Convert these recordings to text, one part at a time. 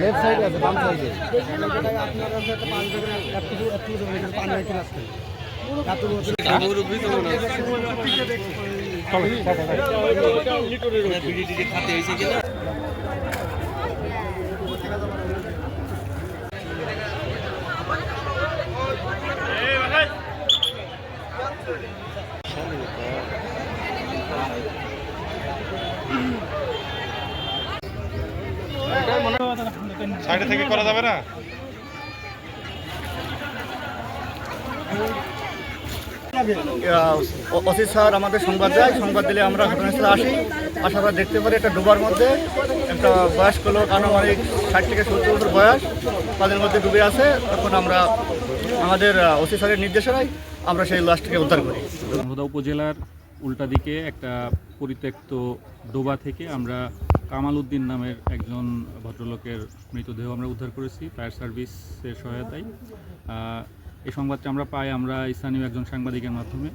Left সাইডে আছে, বাম সাইডে। সাইডে থেকে করা যাবে না? ওসি স্যার আমাদের সংবাদ দেয়, সংবাদ দিলে আমরা ঘটনাস্থলে আসি, আসার পর দেখতে পারি একটা ডুবার মধ্যে একটা বয়স্ক লোক, আনুমানিক 60 থেকে 70 বছর বয়স, তাদের মধ্যে ডুবে আছে। তখন আমরা আমাদের ওসি স্যারের নির্দেশনায় আমরা সেই লাশটিকে উদ্ধার করি। ধনদা উপজেলার উল্টা দিকে একটা পরিত্যক্ত ডোবা থেকে আমরা কামাল উদ্দিন নামের একজন ভদ্রলোকের মৃতদেহ আমরা উদ্ধার করেছি ফায়ার সার্ভিসের সহায়তায়। এই সংবাদটা আমরা পাই আমরা স্থানীয় একজন সাংবাদিকের মাধ্যমে।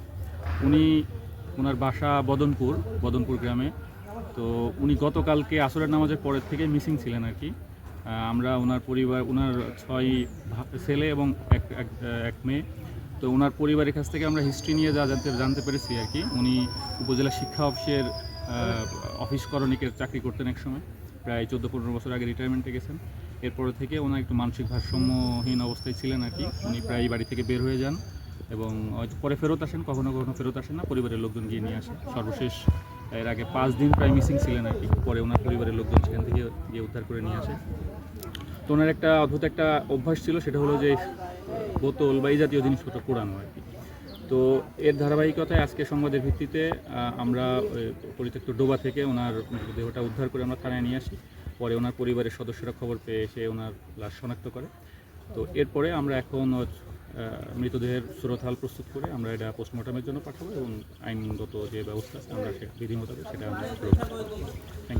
ওনার বাসা বদনপুর গ্রামে। তো উনি গতকালকে আসরের নামাজের পরের থেকে মিসিং ছিলেন আর কি। আমরা ওনার পরিবার, ওনার 6 ছেলে এবং এক মেয়ে। তো ওনার পরিবারের কাছ থেকে আমরা হিস্ট্রি নিয়ে জানতে পেরেছি আর কি। উনি উপজেলা শিক্ষা অফিসের অফিস করণিকের চাকরি করতেন এক সময়, প্রায় 14-15 বছর আগে রিটায়ারমেন্টে গেছেন। এরপরে থেকে ওনার একটু মানসিক ভারসাম্যহীন অবস্থায় ছিলেন আর কি। উনি প্রায় বাড়ি থেকে বের হয়ে যান এবং হয়তো পরে ফেরত আসেন, কখনো কখনো ফেরত আসেন না, পরিবারের লোকজন গিয়ে নিয়ে আসে। সর্বশেষ এর আগে 5 দিন প্রায় মিসিং ছিলেন আর কি। পরে ওনার পরিবারের লোকজন সেখান থেকে গিয়ে উদ্ধার করে নিয়ে আসে। তো ওনার একটা অদ্ভুত একটা অভ্যাস ছিল, সেটা হলো যে বোতল বা এই জাতীয় জিনিসপত্র পোড়ানো আর কি। তো এর ধারাবাহিকতায় আজকে সংবাদের ভিত্তিতে আমরা পরিত্যক্ত ডোবা থেকে ওনার দেহটা উদ্ধার করে আমরা থানায় নিয়ে আসি। পরে ওনার পরিবারের সদস্যরা খবর পেয়ে এসে ওনার লাশ শনাক্ত করে। তো এরপরে আমরা এখন মৃতদেহের সুরতহাল প্রস্তুত করে আমরা এটা পোস্টমর্টমের জন্য পাঠাবো এবং আইনগত যে ব্যবস্থা আছে আমরা বিধি মোতাবেক সেটা আমরা থ্যাংক ইউ।